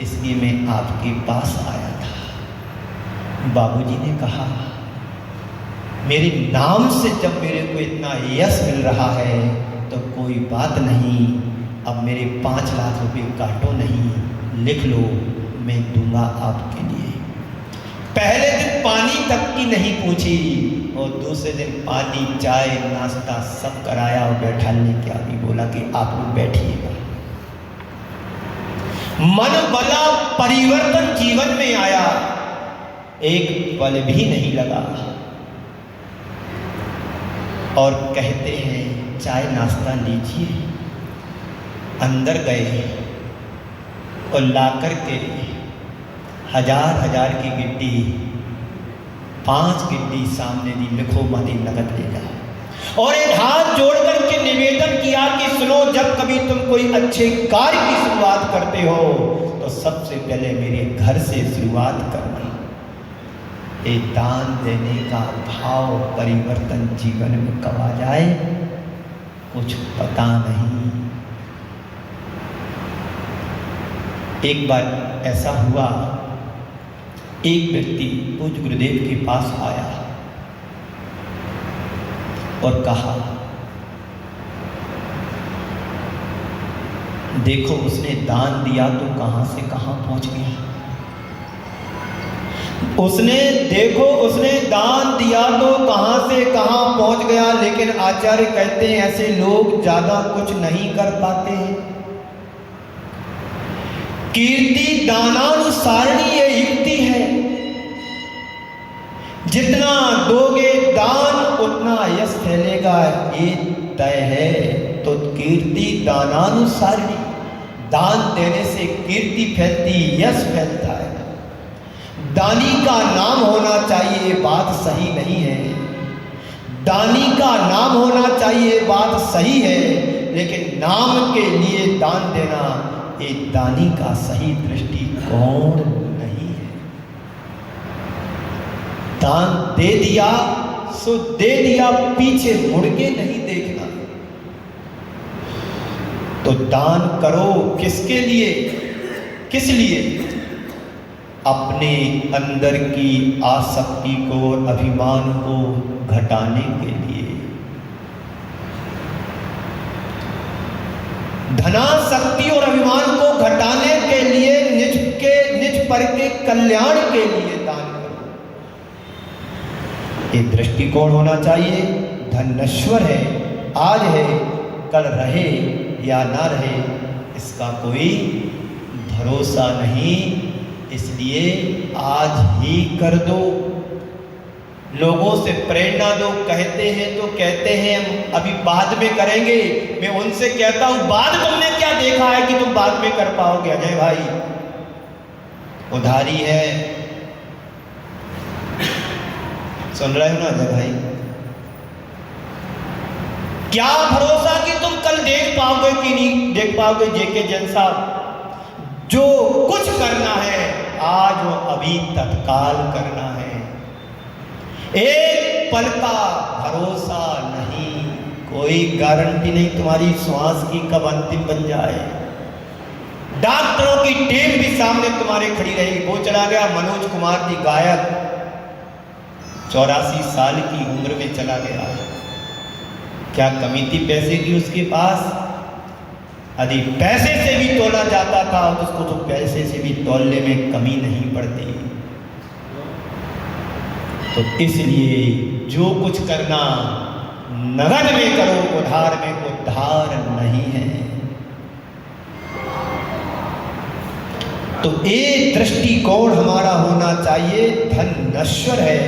इसलिए मैं आपके पास आया था। बाबूजी ने कहा, मेरे नाम से जब मेरे को इतना यश मिल रहा है तो कोई बात नहीं, अब मेरे 5 लाख रुपए काटो नहीं, लिख लो, मैं दूंगा आपके लिए। पहले दिन पानी तक की नहीं पूछी और दूसरे दिन पानी, चाय, नाश्ता सब कराया और बैठाने के आगे बोला कि आप लोग बैठिएगा। मन बला परिवर्तन जीवन में आया, एक पल भी नहीं लगा और कहते हैं चाय नाश्ता लीजिए। अंदर गए और लाकर के 1000 की गिट्टी, 5 गिट्टी सामने दी, लिखो मती नगद ले जाओ। और एक हाथ जोड़ करके निवेदन किया कि सुनो, जब कभी तुम कोई अच्छे कार्य की शुरुआत करते हो तो सबसे पहले मेरे घर से शुरुआत करना। एक दान देने का भाव परिवर्तन जीवन में कब आ जाए कुछ पता नहीं। एक बार ऐसा हुआ, एक व्यक्ति पूज्य गुरुदेव के पास आया और कहा, देखो उसने दान दिया तो कहां से कहां पहुंच गया। उसने दान दिया तो कहां से कहां पहुंच गया। लेकिन आचार्य कहते हैं ऐसे लोग ज्यादा कुछ नहीं कर पाते हैं। कीर्ति दानानुसारिणी ये युक्ति है, जितना दोगे दान उतना यश फैलेगा, ये तय है। तो कीर्ति दानानुसारिणी, दान देने से कीर्ति फैलती, यश फैलता है। दानी का नाम होना चाहिए, बात सही नहीं है। दानी का नाम होना चाहिए, बात सही है, लेकिन नाम के लिए दान देना ये दानी का सही दृष्टिकोण नहीं है। दान दे दिया सो दे दिया, पीछे मुड़ के नहीं देखना। तो दान करो किसके लिए, किस लिए? अपने अंदर की आसक्ति को, अभिमान को घटाने के लिए। धनासक्ति और अभिमान को घटाने के लिए, निज पर के कल्याण के लिए दान करो। ये दृष्टिकोण होना चाहिए। धन नश्वर है, आज है, कल रहे या ना रहे इसका कोई भरोसा नहीं, इसलिए आज ही कर दो। लोगों से प्रेरणा दो, कहते हैं तो कहते हैं हम अभी बाद में करेंगे। मैं उनसे कहता हूं बाद तुमने क्या देखा है कि तुम बाद में कर पाओगे? अजय भाई, उधारी है, सुन रहे हो ना अजय भाई? क्या भरोसा कि तुम कल देख पाओगे कि नहीं देख पाओगे? जेके जैन साहब, जो कुछ करना है आज वो अभी तत्काल करना है। एक पल का भरोसा नहीं, कोई गारंटी नहीं तुम्हारी श्वास की कब अंतिम बन जाए। डॉक्टरों की टीम भी सामने तुम्हारे खड़ी रहेगी। वो चला गया मनोज कुमार जी गायक, 84 साल की उम्र में चला गया। क्या कमी थी पैसे की उसके पास? यदि पैसे से भी तोला जाता था तो उसको तो पैसे से भी तोलने में कमी नहीं पड़ती। तो इसलिए जो कुछ करना नगद में करो, उधार में उद्धार नहीं है। तो एक दृष्टिकोण हमारा होना चाहिए, धन नश्वर है,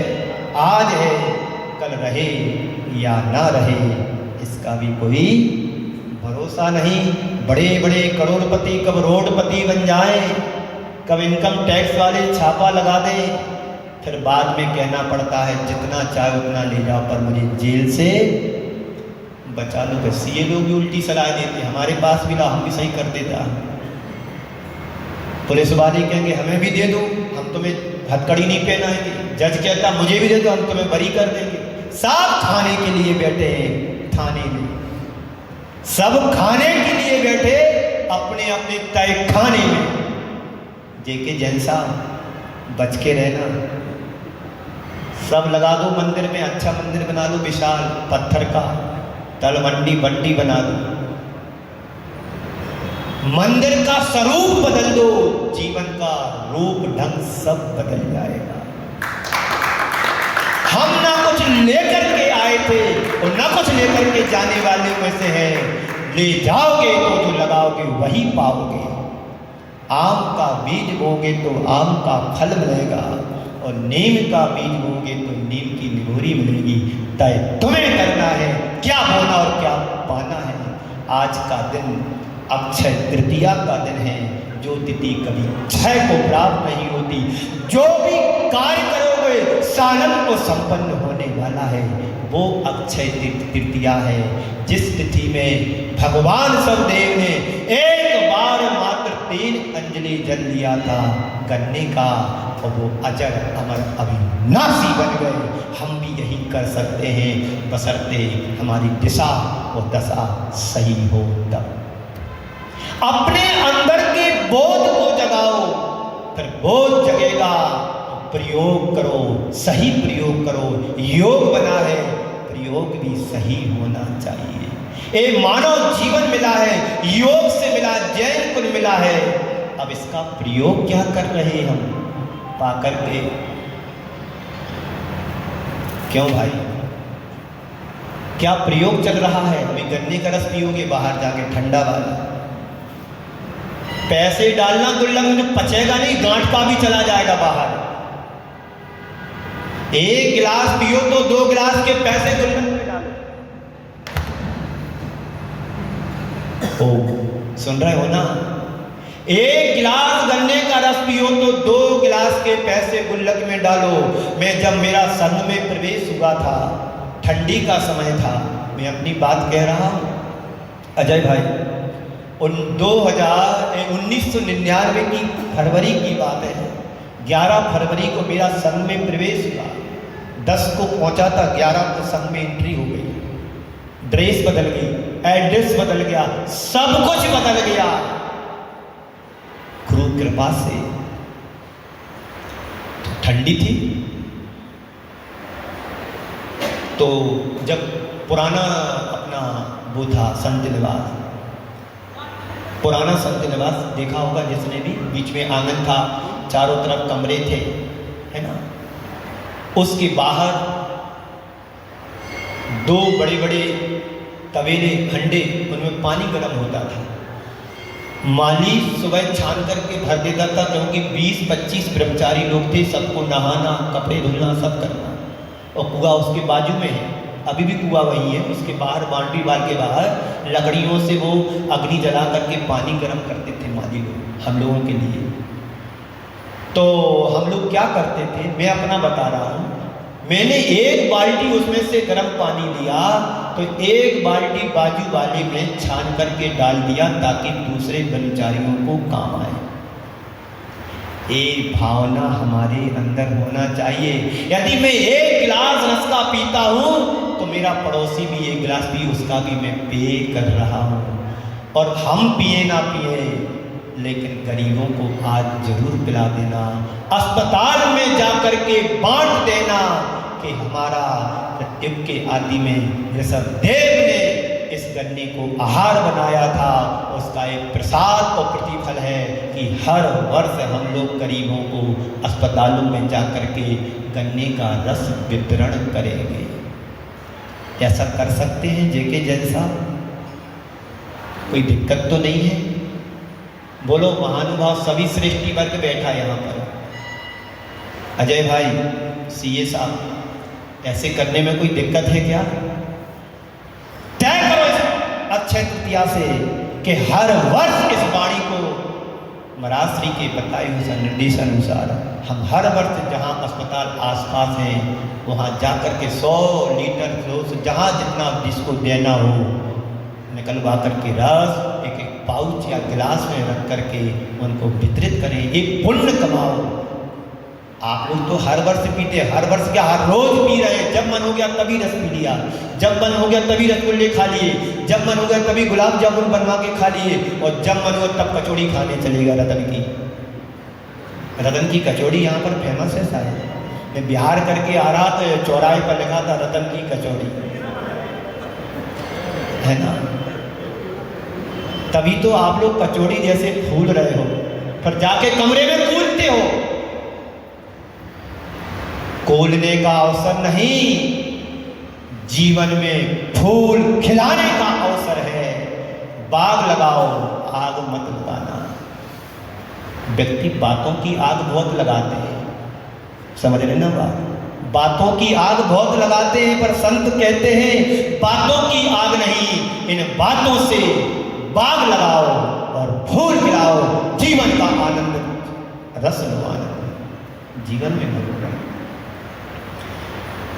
आज है कल रहे या ना रहे, इसका भी कोई भरोसा नहीं। बड़े बड़े करोड़पति कब रोडपति बन जाए, कब इनकम टैक्स वाले छापा लगा दें, फिर बाद में कहना पड़ता है जितना चाहे उतना ले जाओ पर मुझे जेल से बचा लो। बस ये लोग भी उल्टी सलाह देते, हमारे पास भी ला हम भी सही कर देता। पुलिस वाले कहेंगे हमें भी दे दो, हम तुम्हें हथकड़ी नहीं पहनाएंगे। जज कहता मुझे भी दे दो, हम तुम्हें बरी कर देंगे। सब खाने के लिए बैठे हैं थाने में, सब खाने के लिए बैठे अपने अपने तय खाने में। जेके जैन साहब बच के रहना, सब लगा दो मंदिर में, अच्छा मंदिर बना लो विशाल पत्थर का, तलवंडी बंडी बना दो, मंदिर का स्वरूप बदल दो, जीवन का रूप ढंग सब बदल जाएगा। हम ना कुछ लेकर के आए थे और ना कुछ लेकर के जाने वाले में से हैं। ले जाओगे तो जो लगाओगे वही पाओगे। आम का बीज बोगे तो आम का फल मिलेगा, और नीम का बीज बोगे तो नीम की निगोरी मिलेगी। तय तुम्हें करना है क्या बोना और क्या पाना है। आज का दिन अक्षय तृतीया का दिन है, जो तिथि कभी क्षय को प्राप्त नहीं होती। जो भी कार्य करोगे सालन को संपन्न होने वाला है, वो अक्षय तृतीया है, जिस तिथि में भगवान सबदेव ने एक बार मात्र 3 अंजलि जल लिया था गन्ने का, और वो अजर अमर अविनाशी बन गए। हम भी यही कर सकते हैं, बशर्ते हमारी दिशा और दशा सही हो तब। अपने अंदर के बोध को जगाओ, फिर बोध जगेगा तो प्रयोग करो, सही प्रयोग करो। योग बना है, प्रयोग भी सही होना चाहिए। एक मानव जीवन मिला है, योग से मिला, जैन कुल मिला है। अब इसका प्रयोग क्या कर रहे हम पाकर के? क्यों भाई, क्या प्रयोग चल रहा है? अभी गन्ने का रस पियोगे बाहर जाके ठंडा वाला, पैसे डालना गुल्लक में पचेगा नहीं, गांठ का भी चला जाएगा बाहर। एक गिलास पियो तो 2 गिलास के पैसे गुल्लक में डालो। ओ सुन रहे हो ना? एक गिलास गन्ने का रस पियो तो 2 गिलास के पैसे गुल्लक में डालो। मैं जब मेरा संघ में प्रवेश हुआ था, ठंडी का समय था, मैं अपनी बात कह रहा हूं अजय भाई, 1999 की फरवरी की बात है। 11 फरवरी को मेरा संघ में प्रवेश हुआ, 10 को पहुंचा था, 11 को संघ में एंट्री हो गई। ड्रेस बदल गई, एड्रेस बदल गया, सब कुछ बदल गया गुरु कृपा से। तो ठंडी थी, तो जब पुराना अपना वो था संत निवास, पुराना संत निवास देखा होगा जिसने भी, बीच में आंगन था, चारों तरफ कमरे थे, है ना? उसके बाहर 2 बड़े बड़े तवेले हंडे, उनमें पानी गर्म होता था। माली सुबह छान करके भर देता था, क्योंकि 20-25 ब्रह्मचारी लोग थे, सबको नहाना, कपड़े धुलना, सब करना। और कुआं उसके बाजू में है, अभी भी कुआं वही है। उसके बाहर बाउंड्री वाल के बाहर लकड़ियों से वो अग्नि जला करके पानी गर्म करते थे माली लोग हम लोगों के लिए। तो हम लोग क्या करते थे, मैं अपना बता रहा हूँ। मैंने 1 बाल्टी उसमें से गर्म पानी लिया, तो 1 बाल्टी बाजू वाले में छान करके डाल दिया, ताकि दूसरे ब्रह्मचारियों को काम आए। एक भावना हमारे अंदर होना चाहिए। यदि मैं 1 गिलास रस का पीता हूँ, तो मेरा पड़ोसी भी 1 गिलास पी, उसका भी मैं पे कर रहा हूँ। और हम पिए ना पिए, लेकिन गरीबों को आज जरूर पिला देना, अस्पताल में जाकर के बांट देना। कि हमारा युग के आदि में ऋषभदेव ने इस गन्ने को आहार बनाया था, उसका एक प्रसाद और प्रतिफल है कि हर वर्ष हम लोग गरीबों को अस्पतालों में जाकर के गन्ने का रस वितरण करेंगे। ऐसा कर सकते हैं जेके जैसा? कोई दिक्कत तो नहीं है? बोलो महानुभाव, सभी सृष्टि वर्ग बैठा यहाँ पर। अजय भाई सीए साहब, ऐसे करने में कोई दिक्कत है क्या? तय करो इस अक्षय तृतीया से कि हर वर्ष इस वाणी को महाराज श्री के बताए हुए निर्देश अनुसार हम हर वर्ष जहाँ अस्पताल आसपास हैं वहाँ जाकर के 100 लीटर फ्लो से जहाँ जितना जिसको देना हो निकलवा करके रस एक एक पाउच या गिलास में रख करके उनको वितरित करें। एक पुण्य कमाओ। आप लोग तो हर वर्ष पीते, हर वर्ष क्या हर रोज पी रहे हैं। जब मन हो गया तभी रस पी लिया, जब मन हो गया तभी रसगुल्ले खा लिए, जब मन हो गया तभी गुलाब जामुन बनवा के खा लिए, और जब मन हो तब कचौड़ी खाने चलेगा। रतन की कचौड़ी यहाँ पर फेमस है शायद। मैं बिहार करके आ रहा तो चौराहे पर लिखा था रतन की कचौड़ी, है ना। तभी तो आप लोग कचौड़ी जैसे फूल रहे हो, पर जाके कमरे में कूदते हो। कोलने का अवसर नहीं, जीवन में फूल खिलाने का अवसर है। बाग लगाओ, आग मत लगाना। व्यक्ति बातों की आग बहुत लगाते हैं, समझ रहे ना बात? बातों की आग बहुत लगाते हैं, पर संत कहते हैं बातों की आग नहीं, इन बातों से बाग लगाओ और फूल खिलाओ। जीवन का आनंद रस लो, आनंद जीवन में मिल।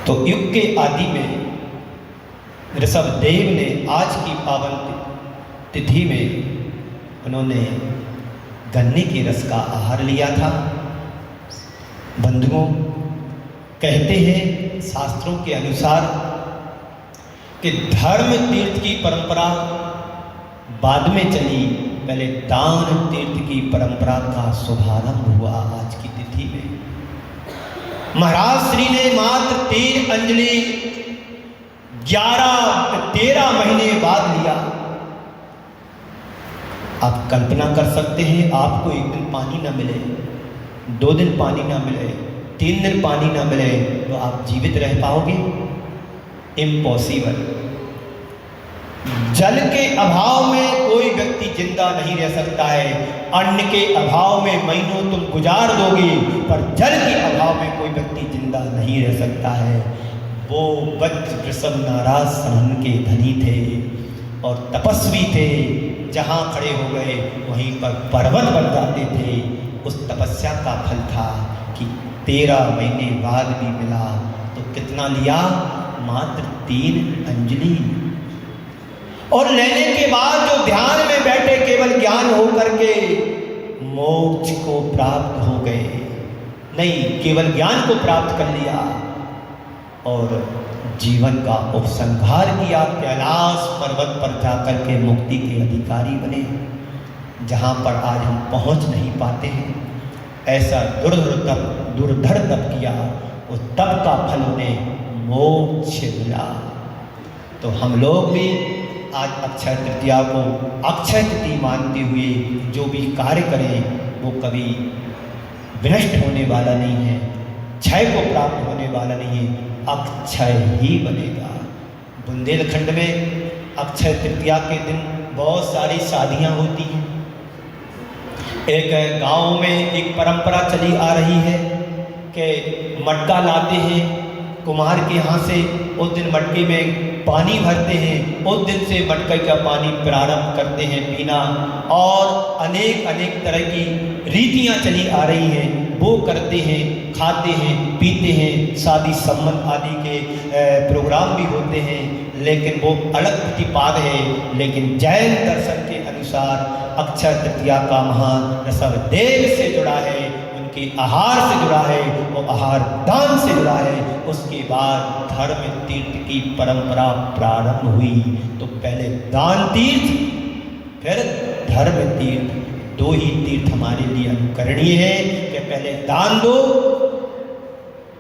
तो युग के आदि में ऋषभदेव ने आज की पावन तिथि में उन्होंने गन्ने के रस का आहार लिया था। बंधुओं, कहते हैं शास्त्रों के अनुसार कि धर्म तीर्थ की परंपरा बाद में चली, पहले दान तीर्थ की परंपरा का शुभारंभ हुआ आज की तिथि में। महाराज श्री ने मात्र 3 अंजलि 13 महीने बाद लिया। आप कल्पना कर सकते हैं, आपको एक दिन पानी ना मिले, 2 दिन पानी ना मिले, 3 दिन पानी ना मिले, तो आप जीवित रह पाओगे? इम्पॉसिबल। जल के अभाव में कोई व्यक्ति जिंदा नहीं रह सकता है। अन्न के अभाव में महीनों तुम गुजार दोगे, पर जल के अभाव में कोई व्यक्ति जिंदा नहीं रह सकता है। वो वज्र वृषभ नाराज सहन के धनी थे और तपस्वी थे। जहाँ खड़े हो गए वहीं पर पर्वत बन जाते थे। उस तपस्या का फल था कि 13 महीने बाद भी मिला। तो कितना लिया? मात्र 3 अंजलि। और लेने के बाद जो ध्यान में बैठे केवल ज्ञान हो करके मोक्ष को प्राप्त हो गए। नहीं, केवल ज्ञान को प्राप्त कर लिया और जीवन का उपसंहार किया। कैलाश पर्वत पर जाकर के मुक्ति के अधिकारी बने, जहाँ पर आज हम पहुँच नहीं पाते हैं। ऐसा दुर्धर तप किया, उस तप का फल उन्हें मोक्ष मिला। तो हम लोग भी आज अक्षय तृतीया को अक्षय तिथि मानते हुए जो भी कार्य करें वो कभी विनष्ट होने वाला नहीं है, क्षय को प्राप्त होने वाला नहीं है, अक्षय ही बनेगा। बुंदेलखंड में अक्षय तृतीया के दिन बहुत सारी शादियां होती हैं। एक गांव में एक परंपरा चली आ रही है कि मटका लाते हैं कुम्हार के यहाँ से, उस दिन मटके में पानी भरते हैं, उस दिन से मटके का पानी प्रारंभ करते हैं पीना। और अनेक तरह की रीतियां चली आ रही हैं, वो करते हैं, खाते हैं, पीते हैं। शादी संबंध आदि के प्रोग्राम भी होते हैं, लेकिन वो अलग प्रतिपाद है। लेकिन जैन दर्शन के अनुसार अक्षय तृतीया का महान ऋषभदेव से जुड़ा है, उनके आहार से जुड़ा है, वो आहार दान से जुड़ा है। उसके बाद धर्म तीर्थ की परंपरा प्रारंभ हुई। तो पहले दान तीर्थ, फिर धर्म तीर्थ, 2 ही तीर्थ हमारे लिए अनुकरणीय है कि पहले दान दो,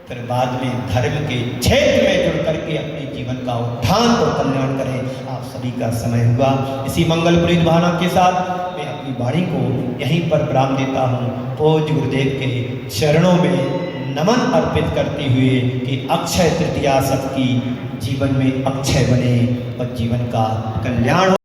फिर बाद में धर्म के क्षेत्र में जुड़ करके अपने जीवन का उत्थान और कल्याण करें। आप सभी का समय हुआ। इसी मंगलप्रीत भावना के साथ मैं अपनी वाणी को यहीं पर विराम देता हूँ। पूज्य गुरुदेव के चरणों में नमन अर्पित करते हुए कि अक्षय तृतीया सबकी जीवन में अक्षय बने और जीवन का कल्याण हो।